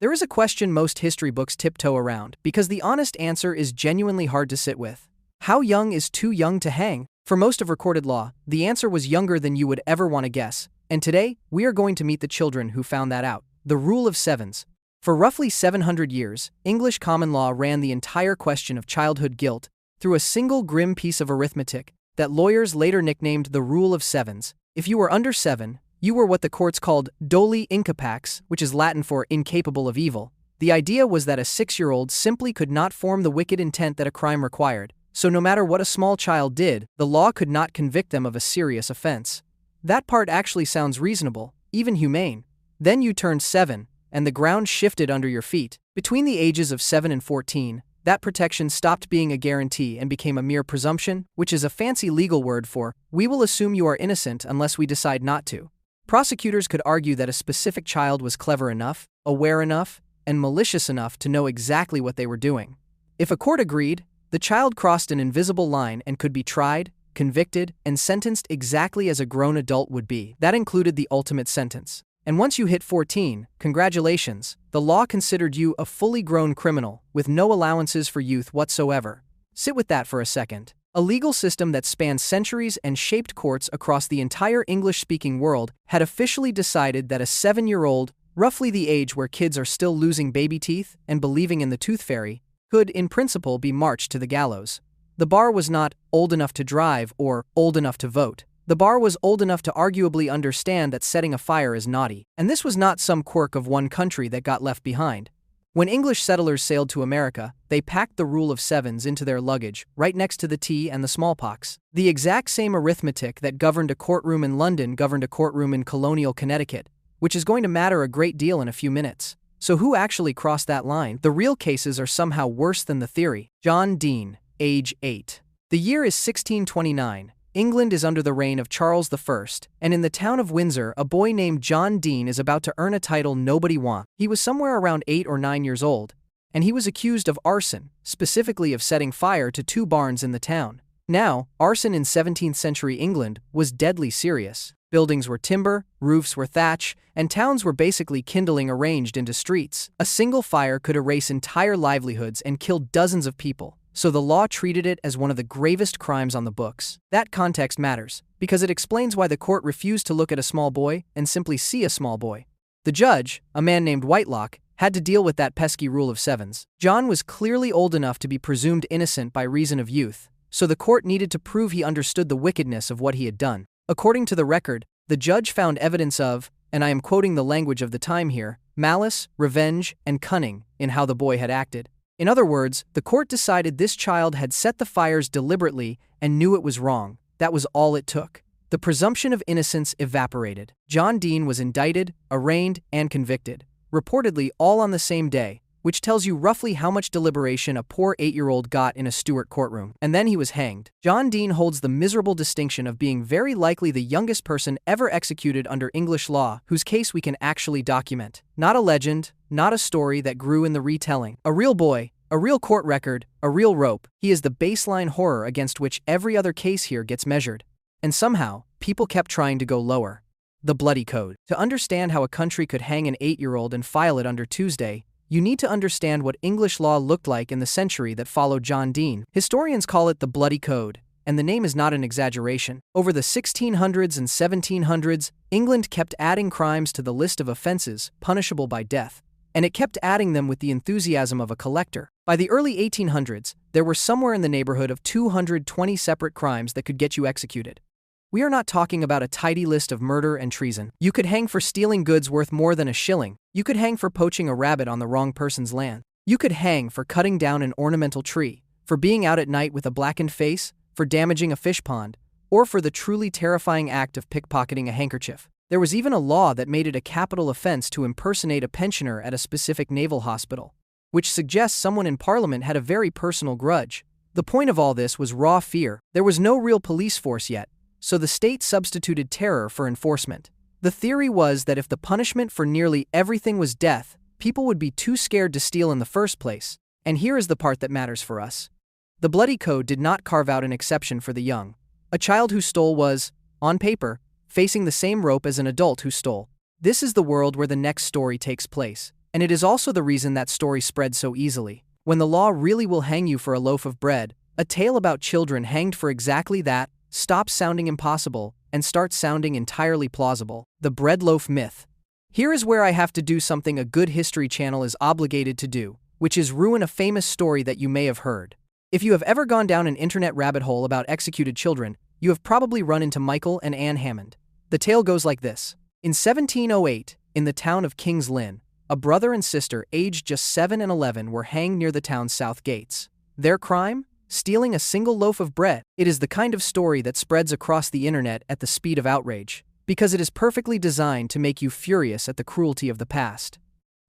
There is a question most history books tiptoe around, because the honest answer is genuinely hard to sit with. How young is too young to hang? For most of recorded law, the answer was younger than you would ever want to guess, and today, we are going to meet the children who found that out. The rule of sevens. For roughly 700 years, English common law ran the entire question of childhood guilt through a single grim piece of arithmetic that lawyers later nicknamed the rule of sevens. If you were under 7, you were what the courts called doli incapax, which is Latin for incapable of evil. The idea was that a 6-year-old simply could not form the wicked intent that a crime required, so no matter what a small child did, the law could not convict them of a serious offense. That part actually sounds reasonable, even humane. Then you turned 7, and the ground shifted under your feet. Between the ages of 7 and 14, that protection stopped being a guarantee and became a mere presumption, which is a fancy legal word for, we will assume you are innocent unless we decide not to. Prosecutors could argue that a specific child was clever enough, aware enough, and malicious enough to know exactly what they were doing. If a court agreed, the child crossed an invisible line and could be tried, convicted, and sentenced exactly as a grown adult would be. That included the ultimate sentence. And once you hit 14, congratulations, the law considered you a fully grown criminal, with no allowances for youth whatsoever. Sit with that for a second. A legal system that spanned centuries and shaped courts across the entire English-speaking world had officially decided that a 7-year-old, roughly the age where kids are still losing baby teeth and believing in the tooth fairy, could, in principle, be marched to the gallows. The bar was not old enough to drive or old enough to vote. The bar was old enough to arguably understand that setting a fire is naughty, and this was not some quirk of one country that got left behind. When English settlers sailed to America, they packed the rule of sevens into their luggage, right next to the tea and the smallpox. The exact same arithmetic that governed a courtroom in London governed a courtroom in colonial Connecticut, which is going to matter a great deal in a few minutes. So who actually crossed that line? The real cases are somehow worse than the theory. John Dean, age 8. The year is 1629. England is under the reign of Charles I, and in the town of Windsor, a boy named John Dean is about to earn a title nobody wants. He was somewhere around 8 or 9 years old, and he was accused of arson, specifically of setting fire to 2 barns in the town. Now, arson in 17th century England was deadly serious. Buildings were timber, roofs were thatch, and towns were basically kindling arranged into streets. A single fire could erase entire livelihoods and kill dozens of people. So the law treated it as one of the gravest crimes on the books. That context matters, because it explains why the court refused to look at a small boy and simply see a small boy. The judge, a man named Whitelock, had to deal with that pesky rule of sevens. John was clearly old enough to be presumed innocent by reason of youth, so the court needed to prove he understood the wickedness of what he had done. According to the record, the judge found evidence of, and I am quoting the language of the time here, malice, revenge, and cunning in how the boy had acted. In other words, the court decided this child had set the fires deliberately and knew it was wrong. That was all it took. The presumption of innocence evaporated. John Dean was indicted, arraigned, and convicted, reportedly all on the same day, which tells you roughly how much deliberation a poor 8-year-old got in a Stuart courtroom. And then he was hanged. John Dean holds the miserable distinction of being very likely the youngest person ever executed under English law whose case we can actually document. Not a legend, not a story that grew in the retelling. A real boy, a real court record, a real rope. He is the baseline horror against which every other case here gets measured. And somehow, people kept trying to go lower. The bloody code. To understand how a country could hang an 8-year-old and file it under Tuesday, you need to understand what English law looked like in the century that followed John Dean. Historians call it the Bloody Code, and the name is not an exaggeration. Over the 1600s and 1700s, England kept adding crimes to the list of offenses punishable by death, and it kept adding them with the enthusiasm of a collector. By the early 1800s, there were somewhere in the neighborhood of 220 separate crimes that could get you executed. We are not talking about a tidy list of murder and treason. You could hang for stealing goods worth more than a shilling. You could hang for poaching a rabbit on the wrong person's land. You could hang for cutting down an ornamental tree, for being out at night with a blackened face, for damaging a fish pond, or for the truly terrifying act of pickpocketing a handkerchief. There was even a law that made it a capital offense to impersonate a pensioner at a specific naval hospital, which suggests someone in Parliament had a very personal grudge. The point of all this was raw fear. There was no real police force yet, so the state substituted terror for enforcement. The theory was that if the punishment for nearly everything was death, people would be too scared to steal in the first place. And here is the part that matters for us. The Bloody Code did not carve out an exception for the young. A child who stole was, on paper, facing the same rope as an adult who stole. This is the world where the next story takes place. And it is also the reason that story spread so easily. When the law really will hang you for a loaf of bread, a tale about children hanged for exactly that stops sounding impossible and starts sounding entirely plausible. The bread loaf myth. Here is where I have to do something a good history channel is obligated to do, which is ruin a famous story that you may have heard. If you have ever gone down an internet rabbit hole about executed children, you have probably run into Michael and Anne Hammond. The tale goes like this. In 1708, in the town of King's Lynn, a brother and sister aged just 7 and 11 were hanged near the town's south gates. Their crime? Stealing a single loaf of bread. It is the kind of story that spreads across the internet at the speed of outrage, because it is perfectly designed to make you furious at the cruelty of the past.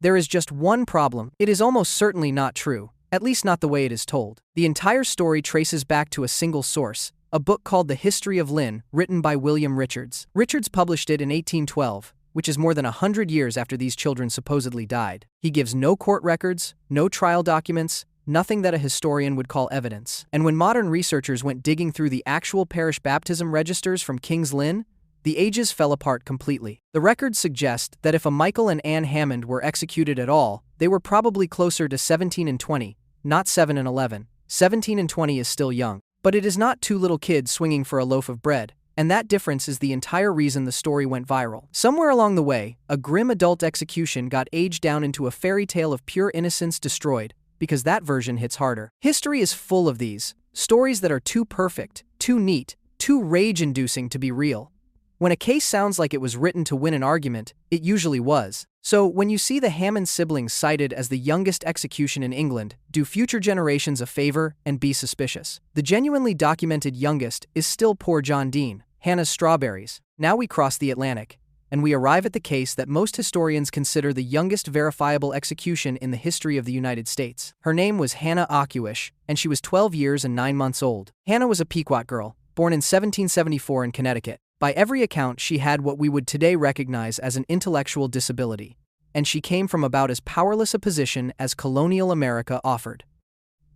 There is just one problem. It is almost certainly not true, at least not the way it is told. The entire story traces back to a single source, a book called The History of Lynn, written by William Richards. Richards published it in 1812, which is more than 100 years after these children supposedly died. He gives no court records, no trial documents, nothing that a historian would call evidence. And when modern researchers went digging through the actual parish baptism registers from King's Lynn, the ages fell apart completely. The records suggest that if a Michael and Anne Hammond were executed at all, they were probably closer to 17 and 20, not 7 and 11. 17 and 20 is still young. But it is not two little kids swinging for a loaf of bread, and that difference is the entire reason the story went viral. Somewhere along the way, a grim adult execution got aged down into a fairy tale of pure innocence destroyed, because that version hits harder. History is full of these stories that are too perfect, too neat, too rage-inducing to be real. When a case sounds like it was written to win an argument, it usually was. So, when you see the Hammond siblings cited as the youngest execution in England, do future generations a favor and be suspicious. The genuinely documented youngest is still poor John Dean, Hannah's Strawberries. Now we cross the Atlantic, and we arrive at the case that most historians consider the youngest verifiable execution in the history of the United States. Her name was Hannah Ocuish, and she was 12 years and 9 months old. Hannah was a Pequot girl, born in 1774 in Connecticut. By every account, she had what we would today recognize as an intellectual disability, and she came from about as powerless a position as colonial America offered.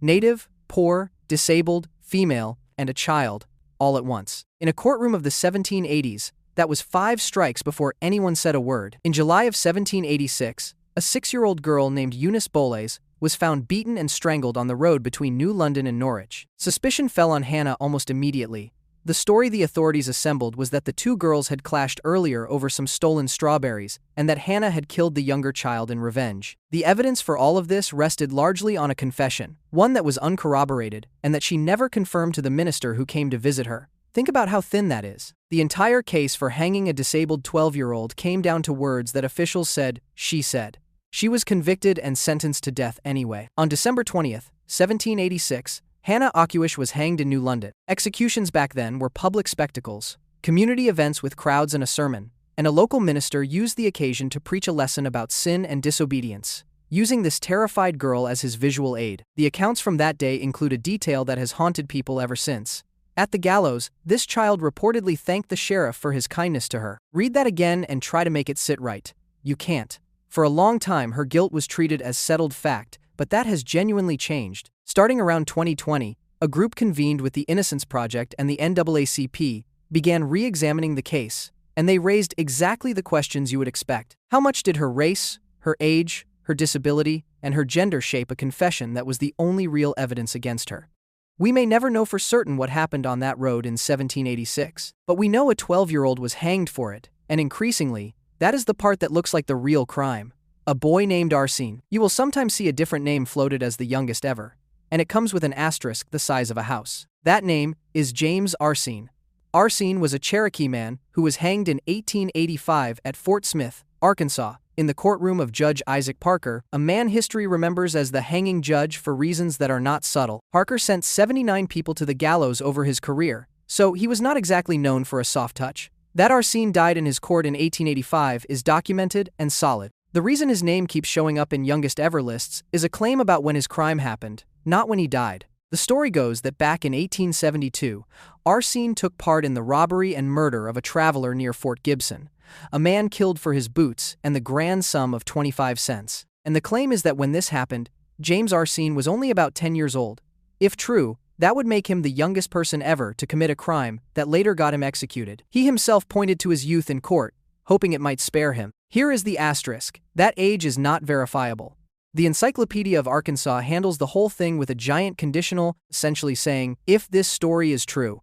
Native, poor, disabled, female, and a child, all at once. In a courtroom of the 1780s, that was 5 strikes before anyone said a word. In July of 1786, a 6-year-old girl named Eunice Boles was found beaten and strangled on the road between New London and Norwich. Suspicion fell on Hannah almost immediately. The story the authorities assembled was that the two girls had clashed earlier over some stolen strawberries, and that Hannah had killed the younger child in revenge. The evidence for all of this rested largely on a confession, one that was uncorroborated, and that she never confirmed to the minister who came to visit her. Think about how thin that is. The entire case for hanging a disabled 12-year-old came down to words that officials said, she said. She was convicted and sentenced to death anyway. On December 20th, 1786, Hannah Ocuish was hanged in New London. Executions back then were public spectacles, community events with crowds and a sermon, and a local minister used the occasion to preach a lesson about sin and disobedience, using this terrified girl as his visual aid. The accounts from that day include a detail that has haunted people ever since. At the gallows, this child reportedly thanked the sheriff for his kindness to her. Read that again and try to make it sit right. You can't. For a long time, her guilt was treated as settled fact, but that has genuinely changed. Starting around 2020, a group convened with the Innocence Project and the NAACP began re-examining the case, and they raised exactly the questions you would expect. How much did her race, her age, her disability, and her gender shape a confession that was the only real evidence against her? We may never know for certain what happened on that road in 1786, but we know a 12-year-old was hanged for it, and increasingly, that is the part that looks like the real crime. A boy named Arcene. You will sometimes see a different name floated as the youngest ever, and it comes with an asterisk the size of a house. That name is James Arcene. Arcene was a Cherokee man who was hanged in 1885 at Fort Smith, Arkansas, in the courtroom of Judge Isaac Parker, a man history remembers as the hanging judge for reasons that are not subtle. Parker sent 79 people to the gallows over his career, so he was not exactly known for a soft touch. That Arcene died in his court in 1885 is documented and solid. The reason his name keeps showing up in youngest ever lists is a claim about when his crime happened, not when he died. The story goes that back in 1872, Arcene took part in the robbery and murder of a traveler near Fort Gibson, a man killed for his boots and the grand sum of 25 cents. And the claim is that when this happened, James Arcene was only about 10 years old. If true, that would make him the youngest person ever to commit a crime that later got him executed. He himself pointed to his youth in court, hoping it might spare him. Here is the asterisk. That age is not verifiable. The Encyclopedia of Arkansas handles the whole thing with a giant conditional, essentially saying, if this story is true.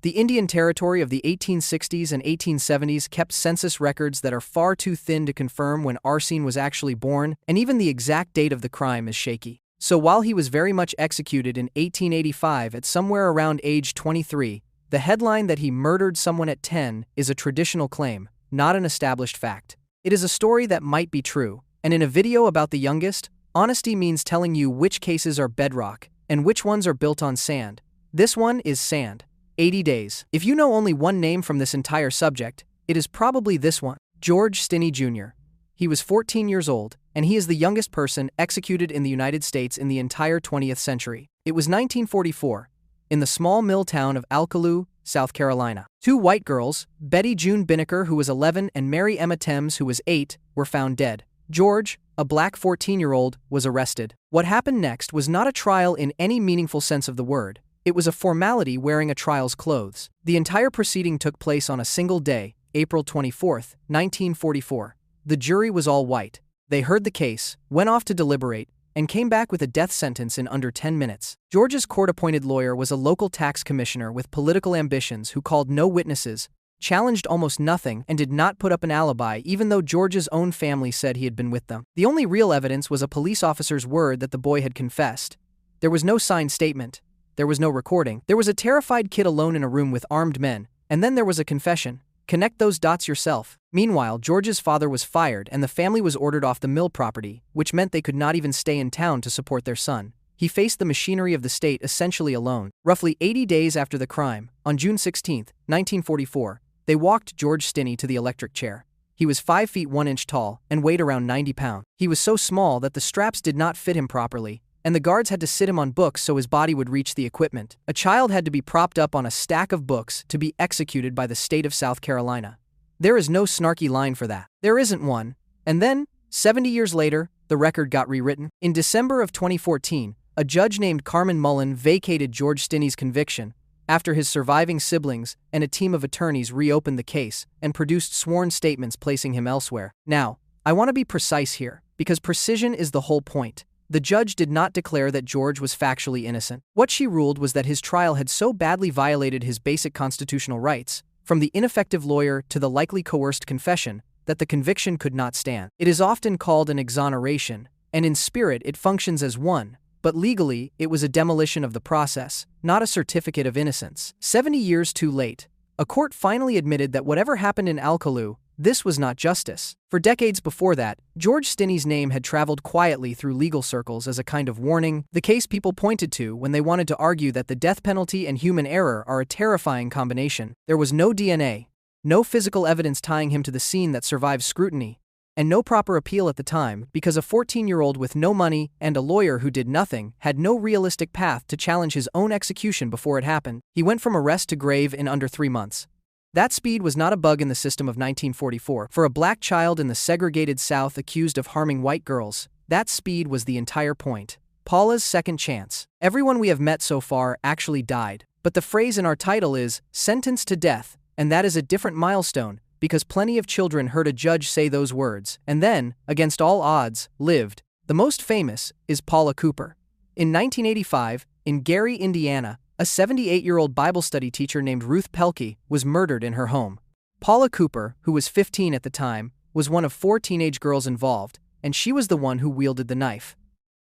The Indian Territory of the 1860s and 1870s kept census records that are far too thin to confirm when Arcene was actually born, and even the exact date of the crime is shaky. So while he was very much executed in 1885 at somewhere around age 23, the headline that he murdered someone at 10 is a traditional claim, not an established fact. It is a story that might be true, and in a video about the youngest, honesty means telling you which cases are bedrock and which ones are built on sand. This one is sand. 80 days. If you know only one name from this entire subject, it is probably this one. George Stinney Jr. He was 14 years old, and he is the youngest person executed in the United States in the entire 20th century. It was 1944, in the small mill town of Alcaloo, South Carolina. Two white girls, Betty June Binnicker, who was 11, and Mary Emma Thames, who was 8, were found dead. George, a black 14-year-old, was arrested. What happened next was not a trial in any meaningful sense of the word. It was a formality wearing a trial's clothes. The entire proceeding took place on a single day, April 24, 1944. The jury was all white. They heard the case, went off to deliberate, and came back with a death sentence in under 10 minutes. George's court-appointed lawyer was a local tax commissioner with political ambitions who called no witnesses, challenged almost nothing, and did not put up an alibi even though George's own family said he had been with them. The only real evidence was a police officer's word that the boy had confessed. There was no signed statement. There was no recording. There was a terrified kid alone in a room with armed men, and then there was a confession. Connect those dots yourself. Meanwhile, George's father was fired and the family was ordered off the mill property, which meant they could not even stay in town to support their son. He faced the machinery of the state essentially alone. Roughly 80 days after the crime, on June 16, 1944, they walked George Stinney to the electric chair. He was 5 feet 1 inch tall and weighed around 90 pounds. He was so small that the straps did not fit him properly, and the guards had to sit him on books so his body would reach the equipment. A child had to be propped up on a stack of books to be executed by the state of South Carolina. There is no snarky line for that. There isn't one. And then, 70 years later, the record got rewritten. In December of 2014, a judge named Carmen Mullen vacated George Stinney's conviction after his surviving siblings and a team of attorneys reopened the case and produced sworn statements placing him elsewhere. Now, I want to be precise here, because precision is the whole point. The judge did not declare that George was factually innocent. What she ruled was that his trial had so badly violated his basic constitutional rights, from the ineffective lawyer to the likely coerced confession, that the conviction could not stand. It is often called an exoneration, and in spirit it functions as one, but legally it was a demolition of the process, not a certificate of innocence. 70 years too late, a court finally admitted that whatever happened in Alcaloo, this was not justice. For decades before that, George Stinney's name had traveled quietly through legal circles as a kind of warning, the case people pointed to when they wanted to argue that the death penalty and human error are a terrifying combination. There was no DNA, no physical evidence tying him to the scene that survived scrutiny, and no proper appeal at the time because a 14-year-old with no money and a lawyer who did nothing had no realistic path to challenge his own execution before it happened. He went from arrest to grave in under 3 months. That speed was not a bug in the system of 1944. For a black child in the segregated South accused of harming white girls, that speed was the entire point. Paula's second chance. Everyone we have met so far actually died, but the phrase in our title is sentenced to death, and that is a different milestone because plenty of children heard a judge say those words and then, against all odds, lived. The most famous is Paula Cooper. In 1985, in Gary, Indiana, a 78-year-old Bible study teacher named Ruth Pelkey was murdered in her home. Paula Cooper, who was 15 at the time, was one of 4 teenage girls involved, and she was the one who wielded the knife.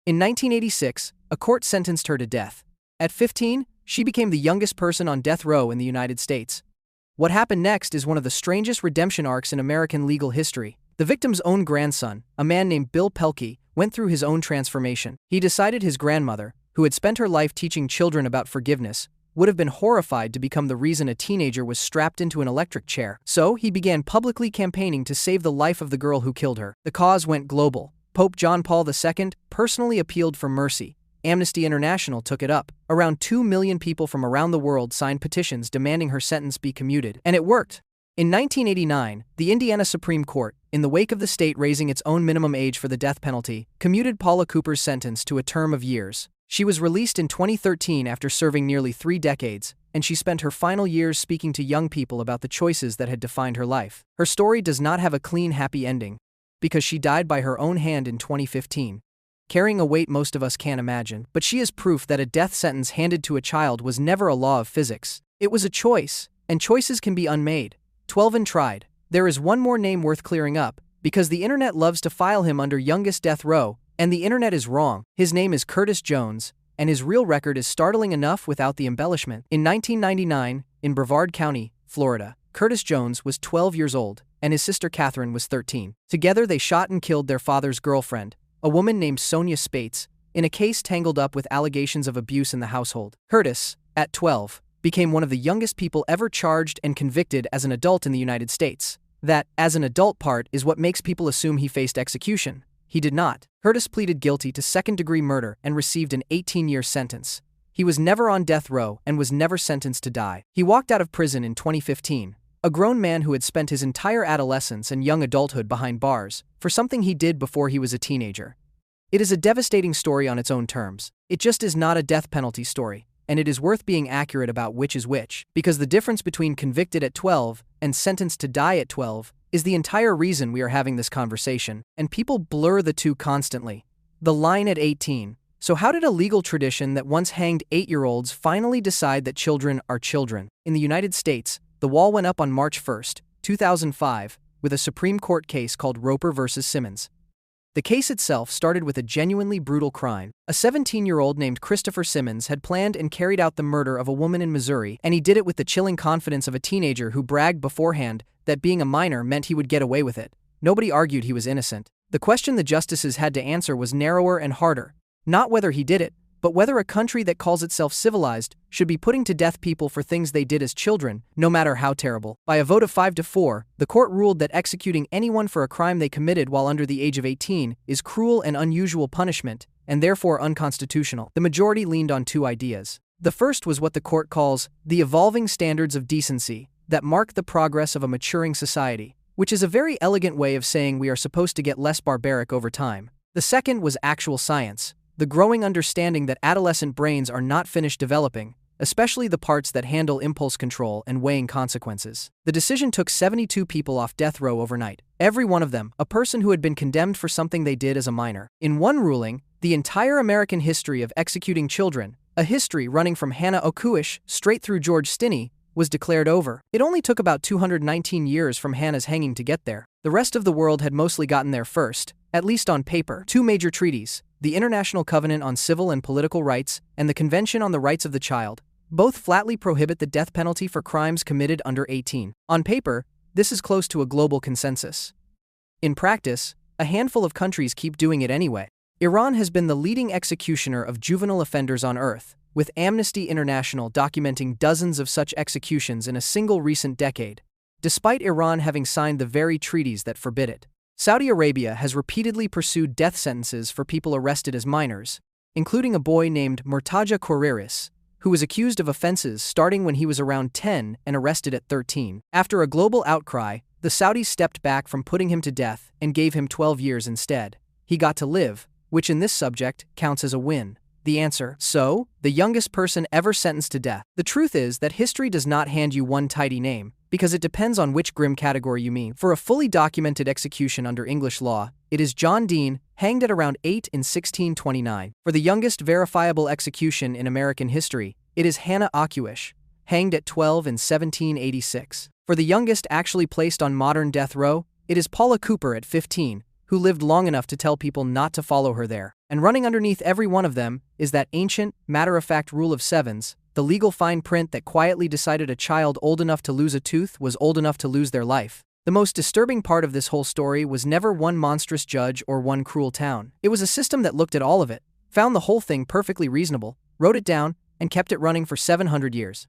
In 1986, a court sentenced her to death. At 15, she became the youngest person on death row in the United States. What happened next is one of the strangest redemption arcs in American legal history. The victim's own grandson, a man named Bill Pelkey, went through his own transformation. He decided his grandmother, who had spent her life teaching children about forgiveness, would have been horrified to become the reason a teenager was strapped into an electric chair. So he began publicly campaigning to save the life of the girl who killed her. The cause went global. Pope John Paul II personally appealed for mercy. Amnesty International took it up. Around 2 million people from around the world signed petitions demanding her sentence be commuted. And it worked. In 1989, the Indiana Supreme Court, in the wake of the state raising its own minimum age for the death penalty, commuted Paula Cooper's sentence to a term of years. She was released in 2013 after serving nearly 3 decades, and she spent her final years speaking to young people about the choices that had defined her life. Her story does not have a clean, happy ending, because she died by her own hand in 2015, carrying a weight most of us can't imagine. But she is proof that a death sentence handed to a child was never a law of physics. It was a choice, and choices can be unmade. 12 and tried. There is one more name worth clearing up, because the internet loves to file him under youngest death row, and the internet is wrong. His name is Curtis Jones, and his real record is startling enough without the embellishment. In 1999, in Brevard County, Florida, Curtis Jones was 12 years old, and his sister Catherine was 13. Together they shot and killed their father's girlfriend, a woman named Sonia Spates, in a case tangled up with allegations of abuse in the household. Curtis, at 12, became one of the youngest people ever charged and convicted as an adult in the United States. That, as an adult part, is what makes people assume he faced execution. He did not. Curtis pleaded guilty to second-degree murder and received an 18-year sentence. He was never on death row and was never sentenced to die. He walked out of prison in 2015, a grown man who had spent his entire adolescence and young adulthood behind bars for something he did before he was a teenager. It is a devastating story on its own terms. It just is not a death penalty story, and it is worth being accurate about which is which, because the difference between convicted at 12 and sentenced to die at 12 is the entire reason we are having this conversation, and people blur the two constantly. The line at 18. So how did a legal tradition that once hanged 8-year-olds finally decide that children are children? In the United States, the wall went up on March 1, 2005, with a Supreme Court case called Roper v. Simmons. The case itself started with a genuinely brutal crime. A 17-year-old named Christopher Simmons had planned and carried out the murder of a woman in Missouri, and he did it with the chilling confidence of a teenager who bragged beforehand that being a minor meant he would get away with it. Nobody argued he was innocent. The question the justices had to answer was narrower and harder. Not whether he did it, but whether a country that calls itself civilized should be putting to death people for things they did as children, no matter how terrible. By a vote of 5-4, the court ruled that executing anyone for a crime they committed while under the age of 18 is cruel and unusual punishment, and therefore unconstitutional. The majority leaned on two ideas. The first was what the court calls the evolving standards of decency that mark the progress of a maturing society, which is a very elegant way of saying we are supposed to get less barbaric over time. The second was actual science, the growing understanding that adolescent brains are not finished developing, especially the parts that handle impulse control and weighing consequences. The decision took 72 people off death row overnight, every one of them a person who had been condemned for something they did as a minor. In one ruling, the entire American history of executing children, a history running from Hannah Ocuish straight through George Stinney, was declared over. It only took about 219 years from Hannah's hanging to get there. The rest of the world had mostly gotten there first, at least on paper. Two major treaties, the International Covenant on Civil and Political Rights and the Convention on the Rights of the Child, both flatly prohibit the death penalty for crimes committed under 18. On paper, this is close to a global consensus. In practice, a handful of countries keep doing it anyway. Iran has been the leading executioner of juvenile offenders on Earth, with Amnesty International documenting dozens of such executions in a single recent decade, despite Iran having signed the very treaties that forbid it. Saudi Arabia has repeatedly pursued death sentences for people arrested as minors, including a boy named Murtaja Kouriris, who was accused of offenses starting when he was around 10 and arrested at 13. After a global outcry, the Saudis stepped back from putting him to death and gave him 12 years instead. He got to live, which in this subject counts as a win. The answer: so, the youngest person ever sentenced to death. The truth is that history does not hand you one tidy name, because it depends on which grim category you mean. For a fully documented execution under English law, it is John Dean, hanged at around 8 in 1629. For the youngest verifiable execution in American history, it is Hannah Ocuish, hanged at 12 in 1786. For the youngest actually placed on modern death row, it is Paula Cooper at 15, who lived long enough to tell people not to follow her there. And running underneath every one of them is that ancient, matter-of-fact rule of sevens, the legal fine print that quietly decided a child old enough to lose a tooth was old enough to lose their life. The most disturbing part of this whole story was never one monstrous judge or one cruel town. It was a system that looked at all of it, found the whole thing perfectly reasonable, wrote it down, and kept it running for 700 years.